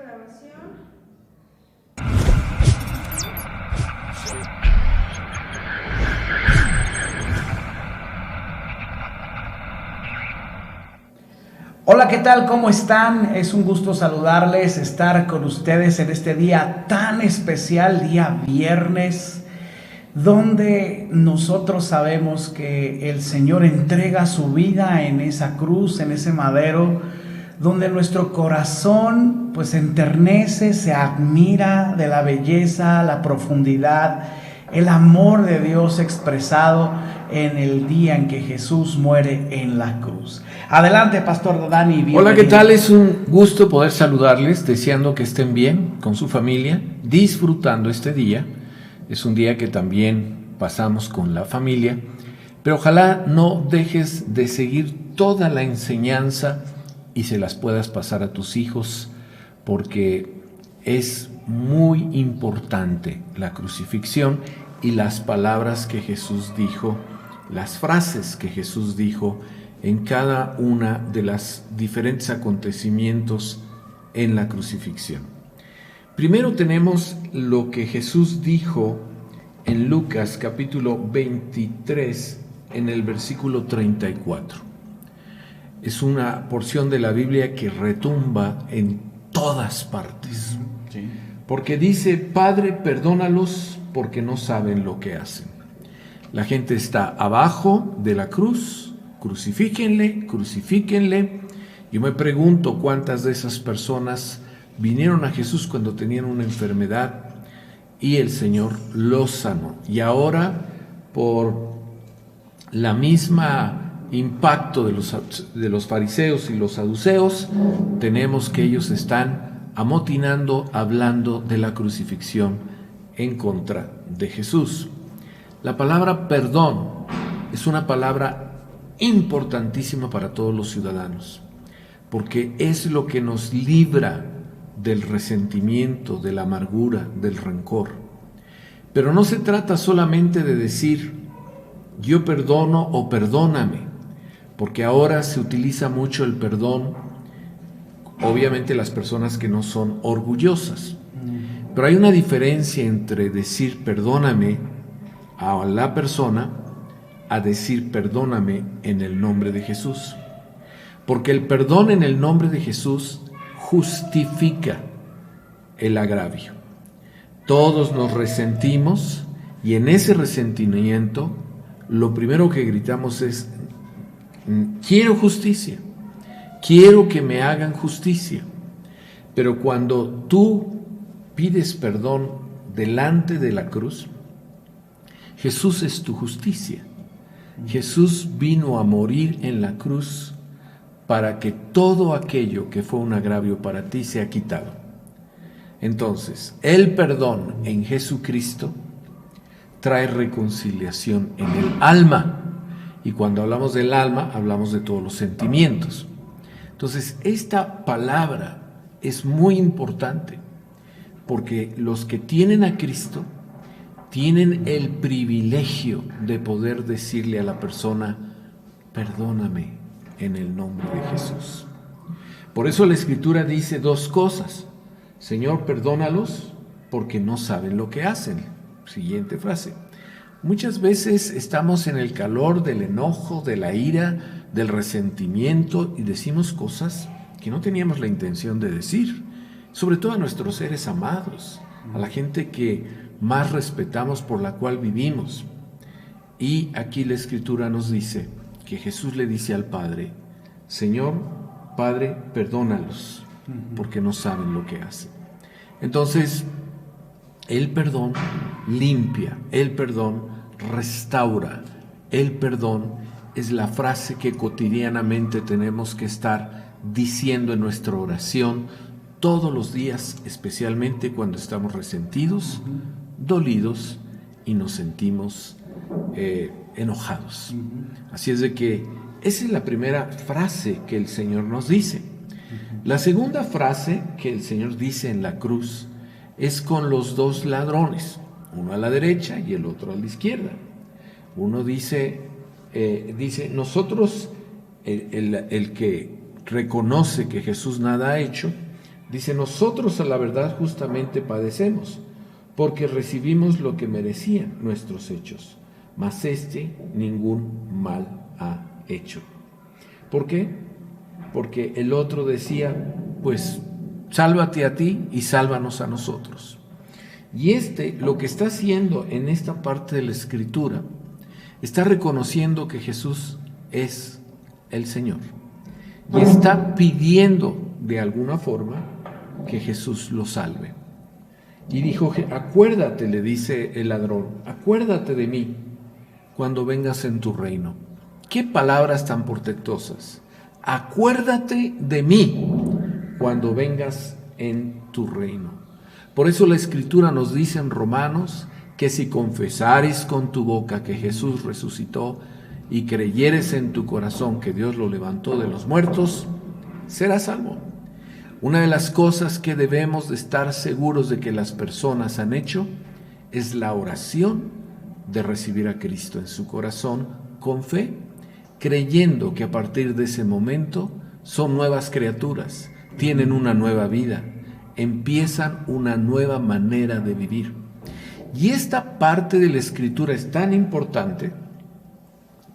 grabación. Hola, ¿qué tal? ¿Cómo están? Es un gusto saludarles, estar con ustedes en este día tan especial, día viernes, donde nosotros sabemos que el Señor entrega su vida en esa cruz, en ese madero, donde nuestro corazón pues se enternece, se admira de la belleza, la profundidad, el amor de Dios expresado en el día en que Jesús muere en la cruz. Adelante, Pastor Dani. Bienvenido. Hola, ¿qué tal? Es un gusto poder saludarles, deseando que estén bien con su familia, disfrutando este día. Es un día que también pasamos con la familia, pero ojalá no dejes de seguir toda la enseñanza y se las puedas pasar a tus hijos, porque es muy importante la crucifixión y las palabras que Jesús dijo, las frases que Jesús dijo en cada una de los diferentes acontecimientos en la crucifixión. Primero tenemos lo que Jesús dijo en Lucas capítulo 23 en el versículo 34. Es una porción de la Biblia que retumba en todas partes. Sí. Porque dice: Padre, perdónalos porque no saben lo que hacen. La gente está abajo de la cruz, crucifíquenle, crucifíquenle. Yo me pregunto cuántas de esas personas vinieron a Jesús cuando tenían una enfermedad y el Señor los sanó. Y ahora, por la misma impacto de los fariseos y los saduceos, tenemos que ellos están amotinando, hablando de la crucifixión en contra de Jesús. La palabra perdón es una palabra importantísima para todos los ciudadanos, porque es lo que nos libra del resentimiento, de la amargura, del rencor. Pero no se trata solamente de decir yo perdono o perdóname, porque ahora se utiliza mucho el perdón, obviamente las personas que no son orgullosas. Pero hay una diferencia entre decir perdóname a la persona a decir perdóname en el nombre de Jesús. Porque el perdón en el nombre de Jesús justifica el agravio. Todos nos resentimos y en ese resentimiento lo primero que gritamos es: quiero justicia, quiero que me hagan justicia. Pero cuando tú pides perdón delante de la cruz, Jesús es tu justicia. Jesús vino a morir en la cruz para que todo aquello que fue un agravio para ti sea quitado. Entonces, el perdón en Jesucristo trae reconciliación en el alma. Y cuando hablamos del alma, hablamos de todos los sentimientos. Entonces, esta palabra es muy importante, porque los que tienen a Cristo tienen el privilegio de poder decirle a la persona: perdóname en el nombre de Jesús. Por eso la Escritura dice dos cosas: Señor, perdónalos porque no saben lo que hacen. Siguiente frase. Muchas veces estamos en el calor del enojo, de la ira, del resentimiento y decimos cosas que no teníamos la intención de decir, sobre todo a nuestros seres amados, a la gente que más respetamos, por la cual vivimos. Y aquí la Escritura nos dice que Jesús le dice al Padre: Señor, Padre, perdónalos porque no saben lo que hacen. Entonces, el perdón limpia, el perdón restaura, el perdón es la frase que cotidianamente tenemos que estar diciendo en nuestra oración todos los días, especialmente cuando estamos resentidos, dolidos y nos sentimos enojados. Así es de que esa es la primera frase que el Señor nos dice. La segunda frase que el Señor dice en la cruz es con los dos ladrones, uno a la derecha y el otro a la izquierda. Uno dice nosotros, el que reconoce que Jesús nada ha hecho, Dice, nosotros a la verdad justamente padecemos, porque recibimos lo que merecían nuestros hechos, mas este ningún mal ha hecho. ¿Por qué? Porque el otro decía, pues sálvate a ti y sálvanos a nosotros. Y lo que está haciendo en esta parte de la Escritura, está reconociendo que Jesús es el Señor. Y está pidiendo de alguna forma que Jesús lo salve. Y dijo, acuérdate, le dice el ladrón, acuérdate de mí cuando vengas en tu reino. Qué palabras tan portentosas. Acuérdate de mí cuando vengas en tu reino. Por eso la Escritura nos dice en Romanos que si confesares con tu boca que Jesús resucitó y creyeres en tu corazón que Dios lo levantó de los muertos, serás salvo. Una de las cosas que debemos de estar seguros de que las personas han hecho es la oración de recibir a Cristo en su corazón con fe, creyendo que a partir de ese momento son nuevas criaturas, tienen una nueva vida, empiezan una nueva manera de vivir. Y esta parte de la Escritura es tan importante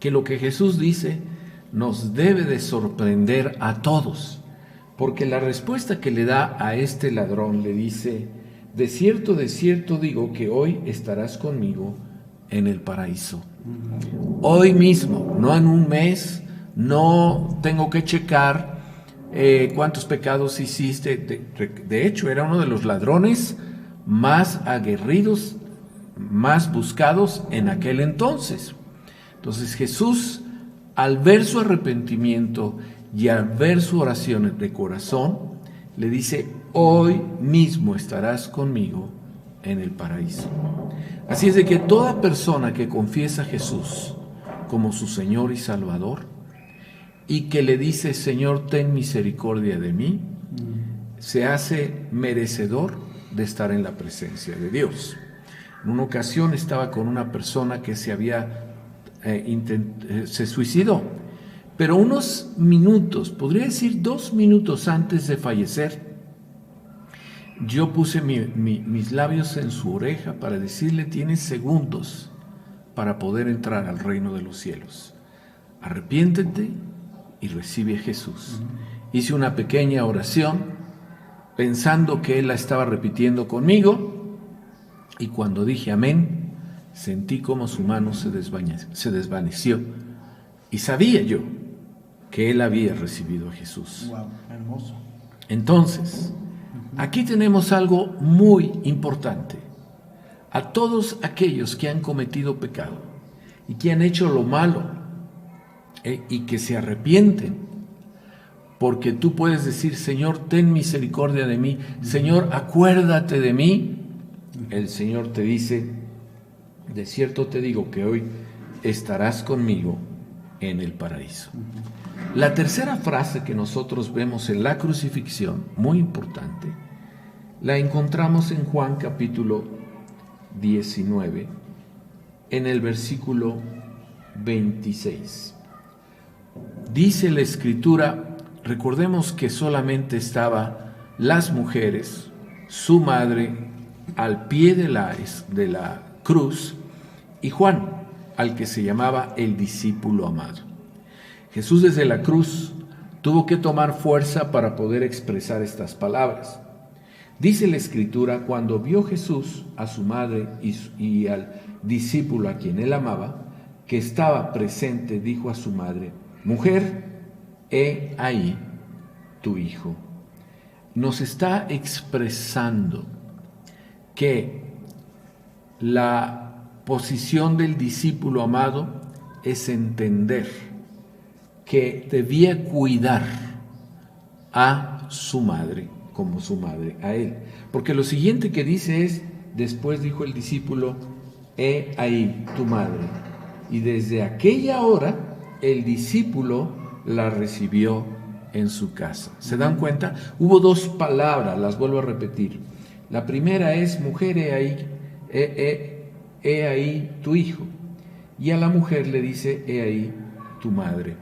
que lo que Jesús dice nos debe de sorprender a todos, porque la respuesta que le da a este ladrón le dice, de cierto digo que hoy estarás conmigo en el paraíso. Hoy mismo, no en un mes, no tengo que checar cuántos pecados hiciste. De hecho, era uno de los ladrones más aguerridos, más buscados en aquel entonces. Entonces Jesús, al ver su arrepentimiento y al ver su oración de corazón, le dice, hoy mismo estarás conmigo en el paraíso. Así es de que toda persona que confiesa a Jesús como su Señor y Salvador, y que le dice, Señor, ten misericordia de mí, se hace merecedor de estar en la presencia de Dios. En una ocasión estaba con una persona que se suicidó, pero unos minutos, podría decir 2 minutos antes de fallecer, yo puse mis labios en su oreja para decirle, tienes segundos para poder entrar al reino de los cielos. Arrepiéntete y recibe a Jesús. Hice una pequeña oración pensando que él la estaba repitiendo conmigo, y cuando dije amén, sentí como su mano se desvaneció y sabía yo que él había recibido a Jesús. Wow, hermoso. Entonces, aquí tenemos algo muy importante. A todos aquellos que han cometido pecado y que han hecho lo malo, y que se arrepienten, porque tú puedes decir, Señor, ten misericordia de mí, Señor, acuérdate de mí. El Señor te dice, de cierto te digo que hoy estarás conmigo en el paraíso. La tercera frase que nosotros vemos en la crucifixión, muy importante, la encontramos en Juan capítulo 19, en el versículo 26. Dice la Escritura, recordemos que solamente estaban las mujeres, su madre, al pie de la cruz, y Juan, al que se llamaba el discípulo amado. Jesús desde la cruz tuvo que tomar fuerza para poder expresar estas palabras. Dice la Escritura, cuando vio Jesús a su madre y al discípulo a quien él amaba, que estaba presente, dijo a su madre, mujer, he ahí tu hijo. Nos está expresando que la posición del discípulo amado es entender que debía cuidar a su madre como su madre a él. Porque lo siguiente que dice es, después dijo el discípulo, he ahí tu madre. Y desde aquella hora el discípulo la recibió en su casa. ¿Se dan cuenta? Hubo 2 palabras, las vuelvo a repetir. La primera es, mujer, he ahí tu hijo. Y a la mujer le dice, he ahí tu madre.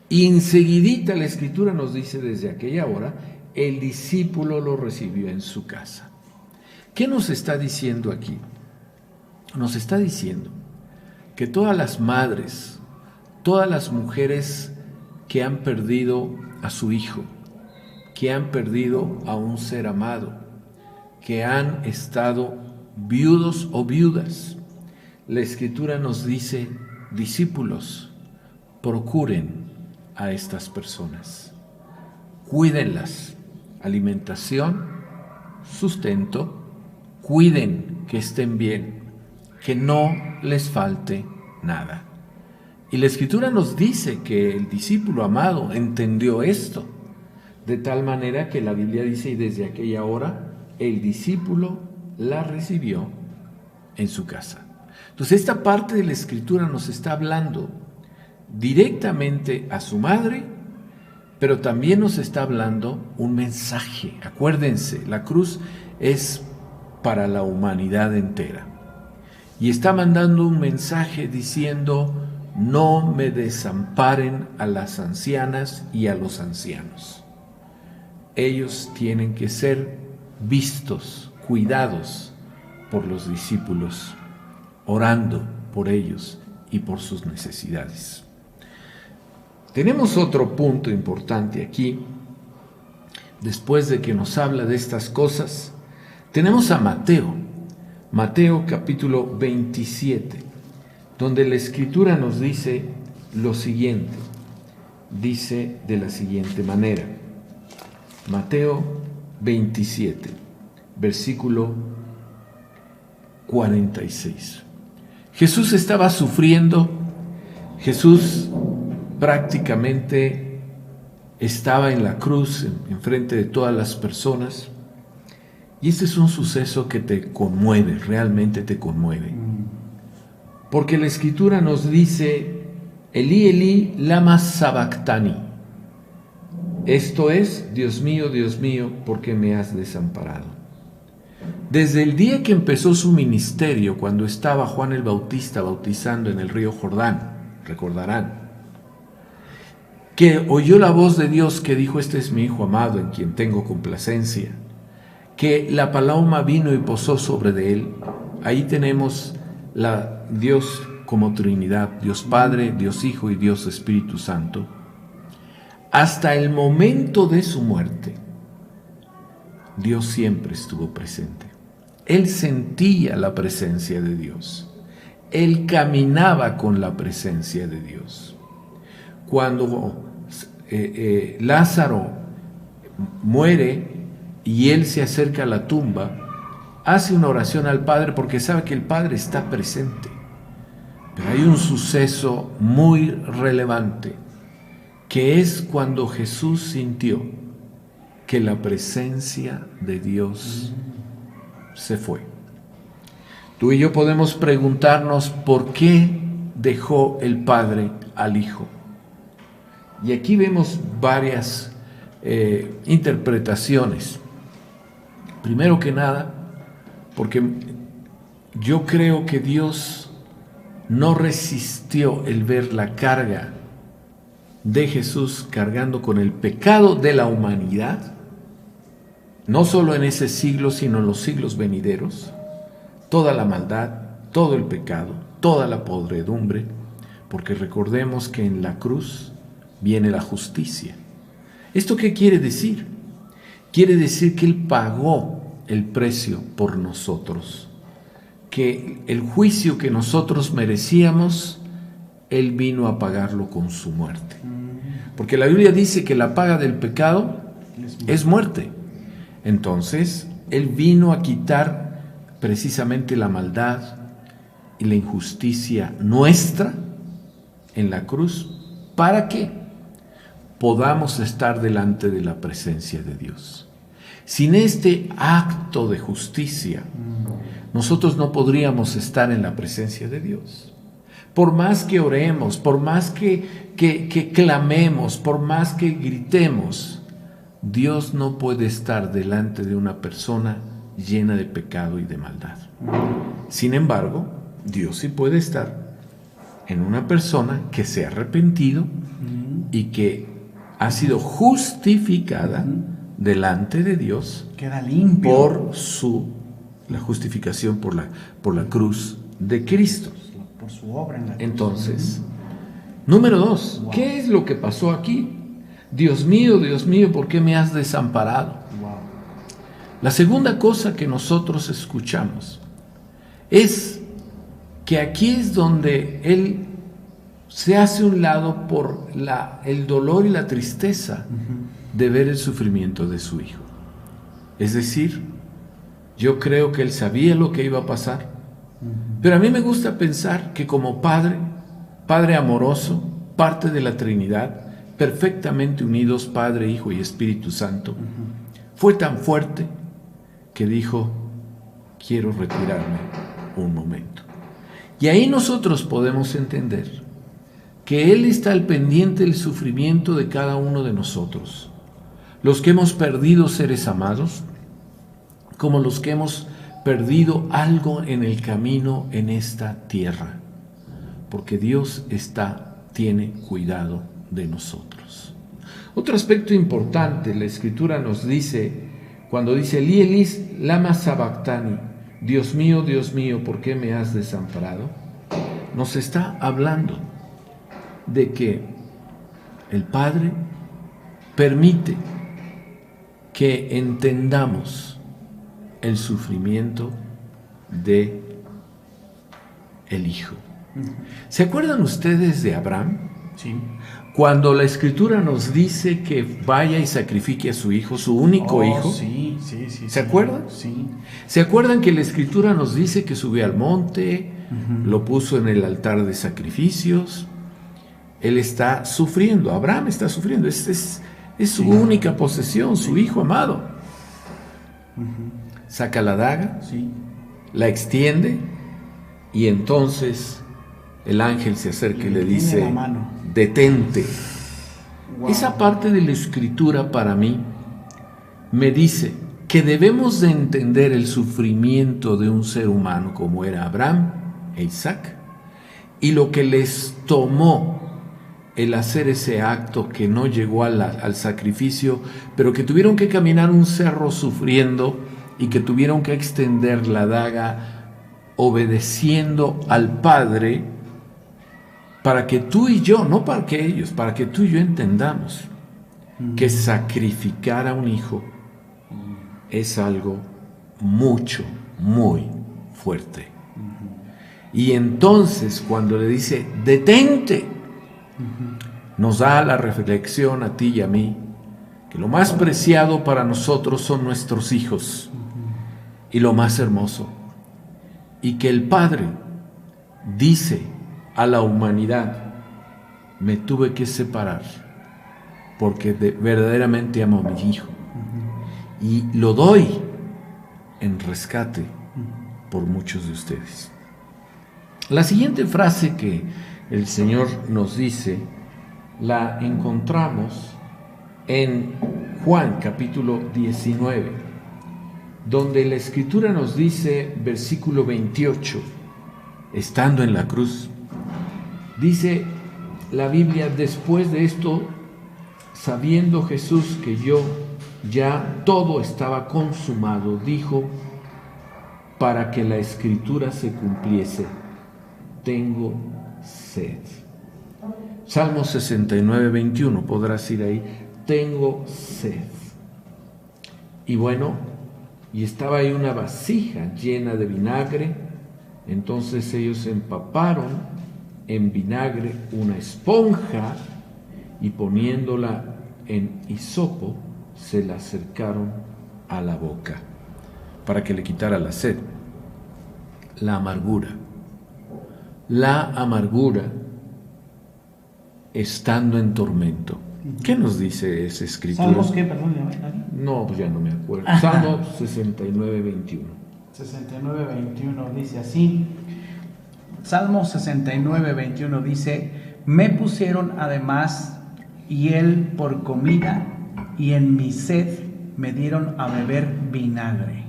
Y enseguidita la Escritura nos dice desde aquella hora el discípulo lo recibió en su casa. ¿Qué nos está diciendo aquí? Nos está diciendo que todas las madres, todas las mujeres que han perdido a su hijo, que han perdido a un ser amado, que han estado viudos o viudas, la Escritura nos dice: discípulos, procuren a estas personas, cuídenlas, alimentación, sustento, cuiden que estén bien, que no les falte nada. Y la Escritura nos dice que el discípulo amado entendió esto, de tal manera que la Biblia dice: y desde aquella hora el discípulo la recibió en su casa. Entonces esta parte de la Escritura nos está hablando directamente a su madre, pero también nos está hablando un mensaje. Acuérdense, la cruz es para la humanidad entera. Y está mandando un mensaje diciendo: no me desamparen a las ancianas y a los ancianos. Ellos tienen que ser vistos, cuidados por los discípulos, orando por ellos y por sus necesidades. Tenemos otro punto importante aquí. Después de que nos habla de estas cosas, tenemos a Mateo capítulo 27, donde la Escritura nos dice lo siguiente. Dice de la siguiente manera: Mateo 27, versículo 46. Jesús estaba sufriendo. Jesús prácticamente estaba en la cruz, enfrente de todas las personas. Y este es un suceso que te conmueve, realmente te conmueve. Porque la Escritura nos dice: Elí, Elí, lama sabactani. Esto es: Dios mío, ¿por qué me has desamparado? Desde el día que empezó su ministerio, cuando estaba Juan el Bautista bautizando en el río Jordán, recordarán, que oyó la voz de Dios que dijo: este es mi Hijo amado, en quien tengo complacencia, que la paloma vino y posó sobre de él. Ahí tenemos la Dios como Trinidad, Dios Padre, Dios Hijo y Dios Espíritu Santo. Hasta el momento de su muerte, Dios siempre estuvo presente. Él sentía la presencia de Dios. Él caminaba con la presencia de Dios. Cuando Lázaro muere y él se acerca a la tumba, hace una oración al Padre porque sabe que el Padre está presente. Pero hay un suceso muy relevante, que es cuando Jesús sintió que la presencia de Dios se fue. Tú y yo podemos preguntarnos por qué dejó el Padre al Hijo. Y aquí vemos varias interpretaciones. Primero que nada, porque yo creo que Dios no resistió el ver la carga de Jesús cargando con el pecado de la humanidad, no solo en ese siglo, sino en los siglos venideros, toda la maldad, todo el pecado, toda la podredumbre, porque recordemos que en la cruz viene la justicia. ¿Esto qué quiere decir? Quiere decir que Él pagó el precio por nosotros, que el juicio que nosotros merecíamos, Él vino a pagarlo con su muerte. Porque la Biblia dice que la paga del pecado es muerte. Entonces, Él vino a quitar precisamente la maldad y la injusticia nuestra en la cruz, para que podamos estar delante de la presencia de Dios. Sin este acto de justicia, nosotros no podríamos estar en la presencia de Dios. Por más que oremos, por más que clamemos, por más que gritemos, Dios no puede estar delante de una persona llena de pecado y de maldad. Sin embargo, Dios sí puede estar en una persona que se ha arrepentido y que ha sido justificada delante de Dios queda limpio por la justificación por la cruz de Cristo. por su obra en la cruz. Entonces, número 2, Wow. ¿qué es lo que pasó aquí? Dios mío, ¿por qué me has desamparado? Wow. La segunda cosa que nosotros escuchamos es que aquí es donde Él se hace un lado por el dolor y la tristeza de ver el sufrimiento de su hijo. Es decir, yo creo que Él sabía lo que iba a pasar, pero a mí me gusta pensar que como Padre amoroso, parte de la Trinidad, perfectamente unidos, Padre, Hijo y Espíritu Santo, fue tan fuerte que dijo, quiero retirarme un momento. Y ahí nosotros podemos entender que Él está al pendiente del sufrimiento de cada uno de nosotros, los que hemos perdido seres amados, como los que hemos perdido algo en el camino en esta tierra, porque Dios tiene cuidado de nosotros. Otro aspecto importante, la Escritura nos dice, cuando dice, Eli, Eli, lama sabactani, Dios mío, ¿por qué me has desamparado? Nos está hablando de que el Padre permite que entendamos el sufrimiento de el Hijo. ¿Se acuerdan ustedes de Abraham? Sí. Cuando la Escritura nos dice que vaya y sacrifique a su hijo, su único hijo. Sí. ¿Se acuerdan? Sí. ¿Se acuerdan que la Escritura nos dice que subió al monte, lo puso en el altar de sacrificios? Él está sufriendo, Abraham está sufriendo, es su única posesión, su hijo amado. Saca la daga, la extiende y entonces el ángel se acerca y le dice, detente. Wow. Esa parte de la Escritura para mí me dice que debemos de entender el sufrimiento de un ser humano como era Abraham e Isaac y lo que les tomó el hacer ese acto que no llegó al sacrificio, pero que tuvieron que caminar un cerro sufriendo y que tuvieron que extender la daga obedeciendo al Padre para que tú y yo, no para que ellos, para que tú y yo entendamos que sacrificar a un hijo es algo muy fuerte. Y entonces cuando le dice, detente, nos da la reflexión a ti y a mí, que lo más preciado para nosotros son nuestros hijos, y lo más hermoso, y que el Padre dice a la humanidad, me tuve que separar, porque verdaderamente amo a mi hijo, y lo doy en rescate por muchos de ustedes. La siguiente frase que el Señor nos dice, la encontramos en Juan capítulo 19, donde la Escritura nos dice, versículo 28, estando en la cruz, dice la Biblia, después de esto, sabiendo Jesús que ya todo estaba consumado, dijo, para que la Escritura se cumpliese, tengo sed. Salmo 69, 21, podrás ir ahí, tengo sed. Y bueno, y estaba ahí una vasija llena de vinagre, entonces ellos empaparon en vinagre una esponja y poniéndola en hisopo, se la acercaron a la boca para que le quitara la sed. La amargura estando en tormento. ¿Qué nos dice esa Escritura? ¿Salmos qué? Perdón, no, pues ya no me acuerdo. Salmo 69, 21. 69, 21 dice así. Salmo 69, 21 dice, me pusieron además hiel por comida y en mi sed me dieron a beber vinagre.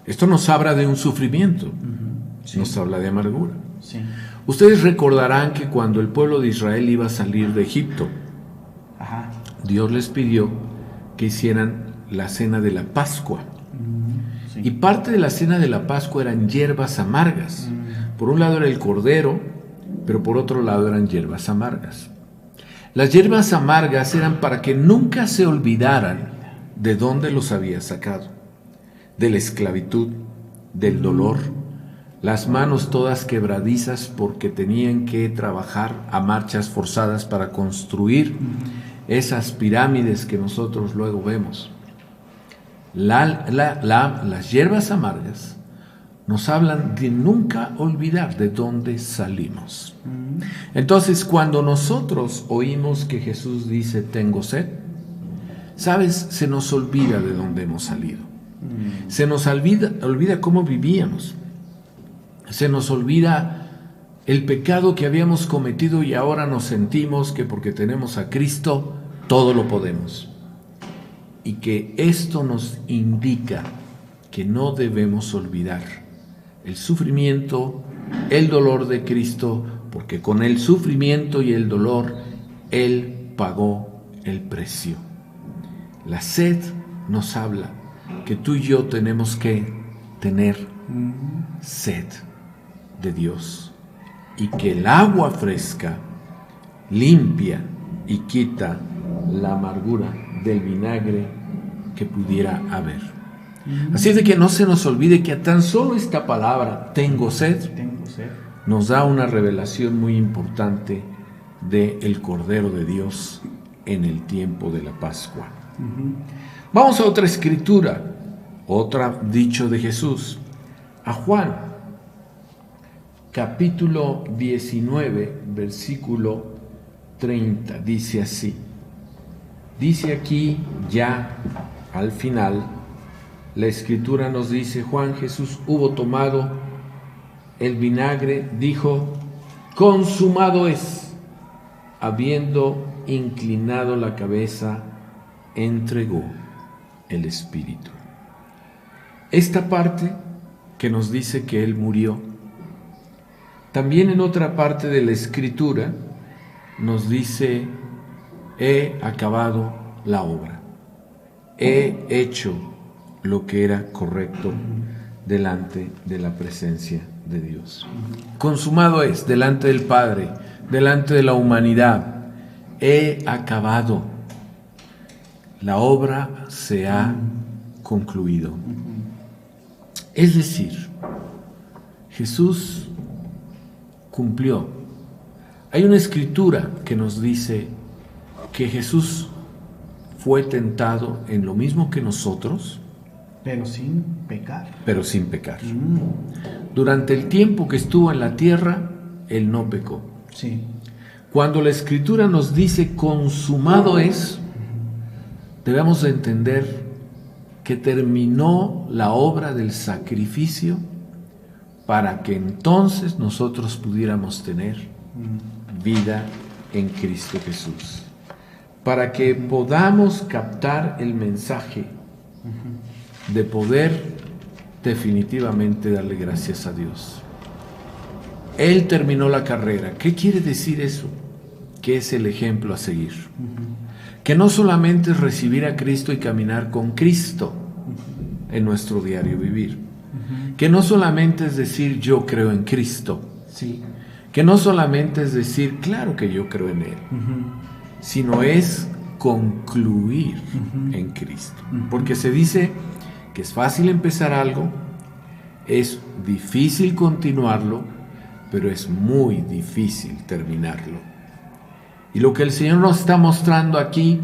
Esto nos habla de un sufrimiento, Sí. nos habla de amargura. Sí. Ustedes recordarán que cuando el pueblo de Israel iba a salir de Egipto, Ajá. Dios les pidió que hicieran la cena de la Pascua. Sí. Y parte de la cena de la Pascua eran hierbas amargas. Por un lado era el cordero, pero por otro lado eran hierbas amargas. Las hierbas amargas eran para que nunca se olvidaran de dónde los había sacado, de la esclavitud, del dolor, las manos todas quebradizas porque tenían que trabajar a marchas forzadas para construir esas pirámides que nosotros luego vemos. Las hierbas amargas nos hablan de nunca olvidar de dónde salimos. Entonces, cuando nosotros oímos que Jesús dice, tengo sed, ¿sabes? Se nos olvida de dónde hemos salido. Se nos olvida cómo vivíamos. Se nos olvida el pecado que habíamos cometido y ahora nos sentimos que porque tenemos a Cristo, todo lo podemos. Y que esto nos indica que no debemos olvidar el sufrimiento, el dolor de Cristo, porque con el sufrimiento y el dolor, Él pagó el precio. La sed nos habla que tú y yo tenemos que tener sed de Dios y que el agua fresca limpia y quita la amargura del vinagre que pudiera haber. Así es de que no se nos olvide que a tan solo esta palabra, tengo sed, nos da una revelación muy importante del Cordero de Dios en el tiempo de la Pascua. Vamos a otra escritura, otro dicho de Jesús, a Juan, capítulo 19, versículo 30, dice así. Dice aquí ya al final, la escritura nos dice, Juan Jesús hubo tomado el vinagre, dijo, consumado es, habiendo inclinado la cabeza, entregó el Espíritu. Esta parte que nos dice que Él murió, también en otra parte de la escritura nos dice, he acabado la obra, he hecho lo que era correcto delante de la presencia de Dios. Consumado es, delante del Padre, delante de la humanidad, he acabado. La obra se ha concluido. Es decir, Jesús cumplió. Hay una escritura que nos dice que Jesús fue tentado en lo mismo que nosotros, pero sin pecar. Pero sin pecar. Durante el tiempo que estuvo en la tierra, Él no pecó. Sí. Cuando la escritura nos dice consumado es, debemos de entender que terminó la obra del sacrificio para que entonces nosotros pudiéramos tener vida en Cristo Jesús. Para que podamos captar el mensaje de poder definitivamente darle gracias a Dios. Él terminó la carrera. ¿Qué quiere decir eso? Que es el ejemplo a seguir. Que no solamente es recibir a Cristo y caminar con Cristo en nuestro diario vivir. Que no solamente es decir yo creo en Cristo. Sí. Que no solamente es decir claro que yo creo en Él. Sino es concluir en Cristo. Porque se dice que es fácil empezar algo, es difícil continuarlo, pero es muy difícil terminarlo. Y lo que el Señor nos está mostrando aquí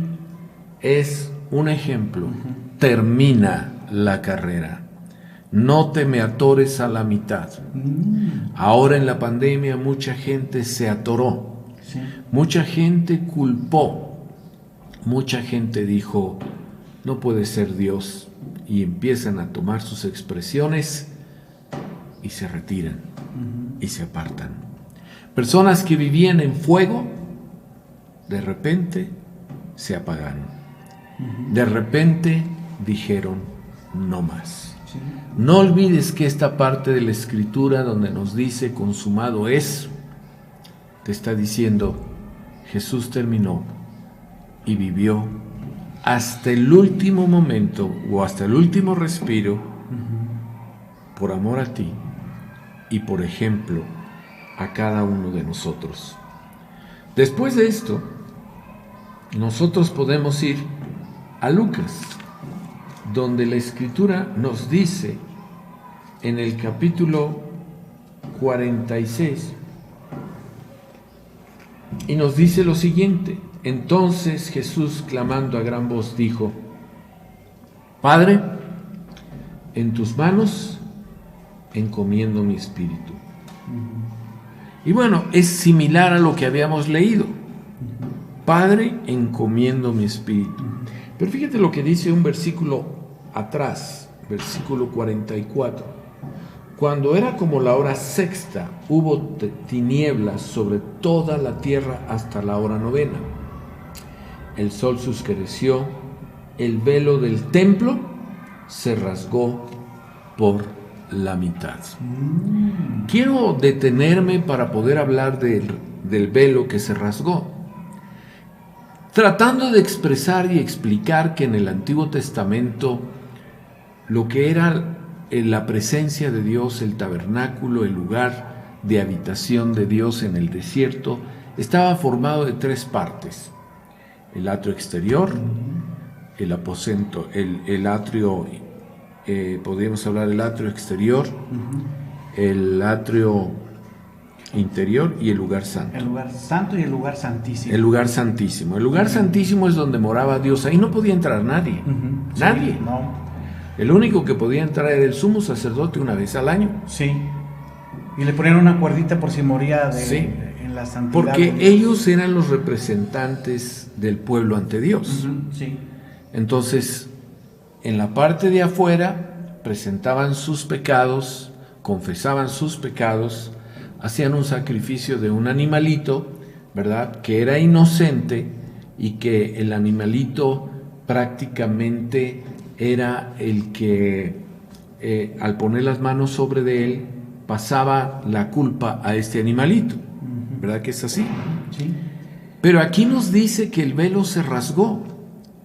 es un ejemplo. Termina la carrera. No te me atores a la mitad. Ahora en la pandemia mucha gente se atoró. Sí. Mucha gente culpó. Mucha gente dijo, no puede ser Dios. Y empiezan a tomar sus expresiones y se retiran y se apartan. Personas que vivían en fuego, de repente se apagaron. De repente dijeron, no más. Sí. No olvides que esta parte de la escritura donde nos dice consumado es, te está diciendo, Jesús terminó y vivió hasta el último momento o hasta el último respiro, por amor a ti y por ejemplo a cada uno de nosotros. Después de esto, nosotros podemos ir a Lucas, donde la Escritura nos dice en el capítulo 46, y nos dice lo siguiente: entonces Jesús, clamando a gran voz, dijo: Padre, en tus manos encomiendo mi espíritu. Y bueno, es similar a lo que habíamos leído. Padre, encomiendo mi espíritu. Pero fíjate lo que dice un versículo atrás, versículo 44. Cuando era como la hora sexta, hubo tinieblas sobre toda la tierra hasta la hora novena. El sol se oscureció, el velo del templo se rasgó por la mitad. Quiero detenerme para poder hablar del velo que se rasgó, tratando de expresar y explicar que en el Antiguo Testamento lo que era la presencia de Dios, el tabernáculo, el lugar de habitación de Dios en el desierto, estaba formado de tres partes: el atrio exterior, el aposento, el atrio, podríamos hablar del atrio exterior, el atrio interior y el lugar santo. El lugar santo y el lugar santísimo. El lugar santísimo. El lugar santísimo es donde moraba Dios. Ahí no podía entrar nadie. Nadie. Sí, no. El único que podía entrar era el sumo sacerdote una vez al año. Sí. Y le ponían una cuerdita por si moría en la santidad. Porque ellos eran los representantes del pueblo ante Dios. Sí. Entonces, en la parte de afuera presentaban sus pecados, confesaban sus pecados, hacían un sacrificio de un animalito, ¿verdad?, que era inocente, y que el animalito prácticamente era el que al poner las manos sobre de él pasaba la culpa a este animalito, ¿verdad que es así? Sí. Pero aquí nos dice que el velo se rasgó.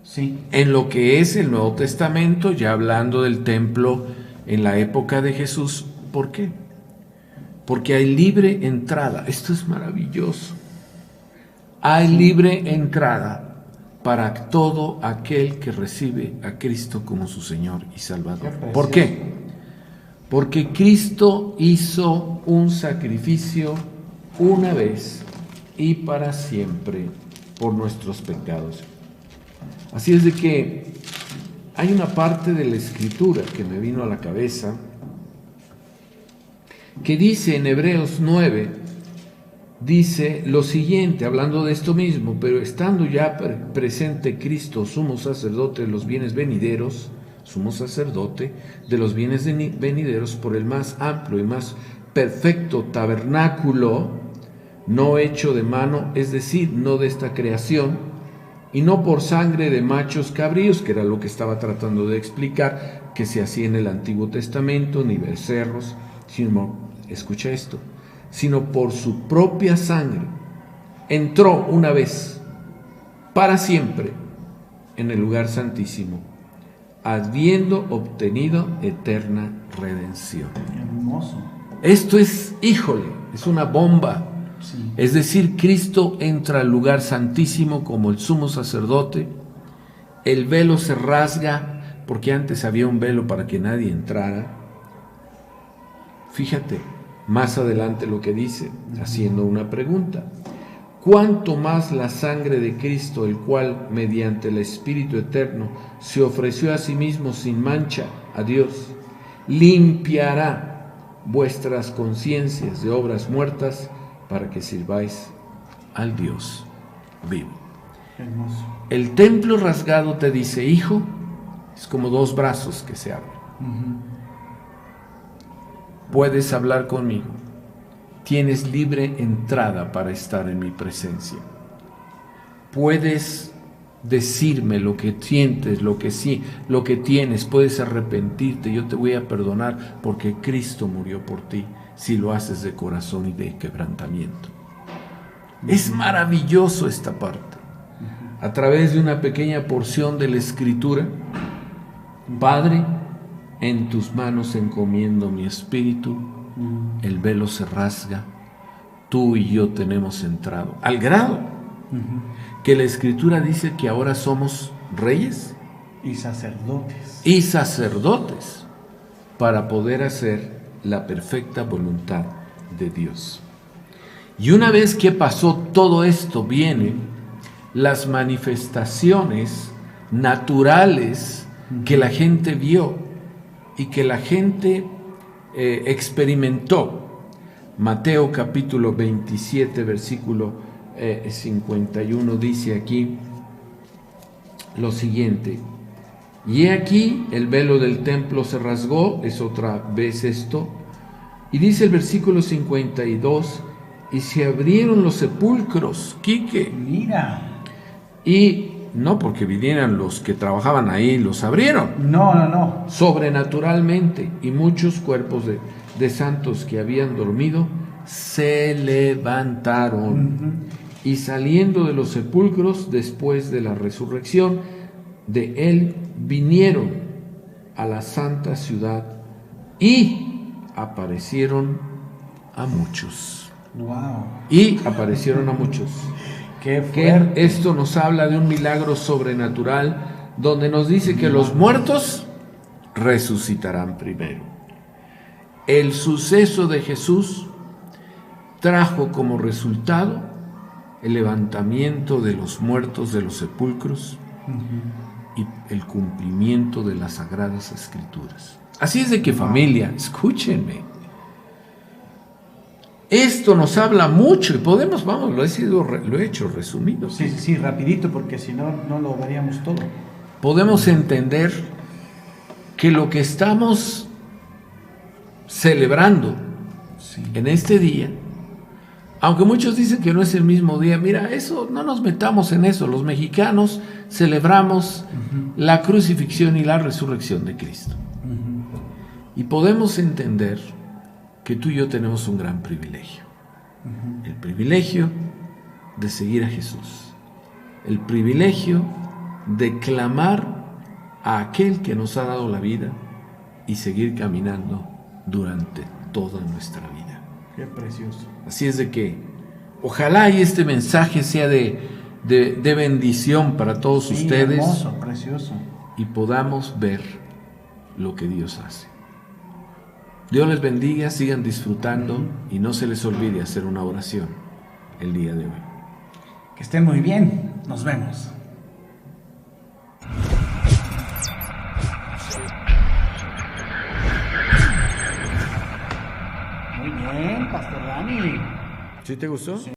Sí. En lo que es el Nuevo Testamento, ya hablando del templo en la época de Jesús. ¿Por qué? Porque hay libre entrada. Esto es maravilloso. Hay libre entrada para todo aquel que recibe a Cristo como su Señor y Salvador. ¿Por qué? Porque Cristo hizo un sacrificio una vez y para siempre por nuestros pecados. Así es de que hay una parte de la Escritura que me vino a la cabeza, que dice en Hebreos 9, dice lo siguiente, hablando de esto mismo: pero estando ya presente Cristo, sumo sacerdote de los bienes venideros, sumo sacerdote de los bienes venideros, por el más amplio y más perfecto tabernáculo, no hecho de mano, es decir, no de esta creación, y no por sangre de machos cabríos, que era lo que estaba tratando de explicar, que se hacía en el Antiguo Testamento, ni becerros, sino, escucha esto, sino por su propia sangre, entró una vez, para siempre, en el lugar santísimo, habiendo obtenido eterna redención. Hermoso. Esto es, híjole, es una bomba. Sí. Es decir, Cristo entra al lugar santísimo como el sumo sacerdote, el velo se rasga, porque antes había un velo para que nadie entrara. Fíjate, más adelante lo que dice, haciendo una pregunta: ¿cuánto más la sangre de Cristo, el cual, mediante el Espíritu Eterno, se ofreció a sí mismo sin mancha a Dios, limpiará vuestras conciencias de obras muertas para que sirváis al Dios vivo? Hermoso. El templo rasgado, te dice, hijo, es como dos brazos que se abren. Puedes hablar conmigo. Tienes libre entrada para estar en mi presencia. Puedes decirme lo que sientes, lo que tienes. Puedes arrepentirte. Yo te voy a perdonar porque Cristo murió por ti, si lo haces de corazón y de quebrantamiento. Es maravilloso esta parte. a través de una pequeña porción de la Escritura. Padre, en tus manos encomiendo mi espíritu, el velo se rasga, tú y yo tenemos entrado, al grado que la Escritura dice que ahora somos reyes y sacerdotes para poder hacer la perfecta voluntad de Dios. Y una vez que pasó todo esto, vienen las manifestaciones naturales que la gente vio y que la gente experimentó. Mateo capítulo 27, versículo 51 dice aquí lo siguiente: y he aquí el velo del templo se rasgó, es otra vez esto, y dice el versículo 52, y se abrieron los sepulcros, Quique. Mira. Y no porque vinieran los que trabajaban ahí, los abrieron. No. Sobrenaturalmente, y muchos cuerpos de santos que habían dormido se levantaron. Y saliendo de los sepulcros después de la resurrección de él, vinieron a la santa ciudad y aparecieron a muchos. Wow. Y aparecieron a muchos. Qué fuerte. Que esto nos habla de un milagro sobrenatural, donde nos dice que los muertos resucitarán primero. El suceso de Jesús trajo como resultado el levantamiento de los muertos de los sepulcros y el cumplimiento de las Sagradas Escrituras. Así es de que, familia, escúchenme. Esto nos habla mucho y podemos, lo he hecho resumido. Sí, rapidito, porque si no, no lo veríamos todo. Podemos entender que lo que estamos celebrando en este día, aunque muchos dicen que no es el mismo día, mira, eso no nos metamos en eso. Los mexicanos celebramos la crucifixión y la resurrección de Cristo. Y podemos entender que tú y yo tenemos un gran privilegio. El privilegio de seguir a Jesús. El privilegio de clamar a aquel que nos ha dado la vida y seguir caminando durante toda nuestra vida. Qué precioso. Así es de que ojalá y este mensaje sea de bendición para todos ustedes. Hermoso, precioso. Y podamos ver lo que Dios hace. Dios les bendiga, sigan disfrutando y no se les olvide hacer una oración el día de hoy. Que estén muy bien. Nos vemos. Muy bien, Pastor Dani. ¿Sí te gustó? Sí.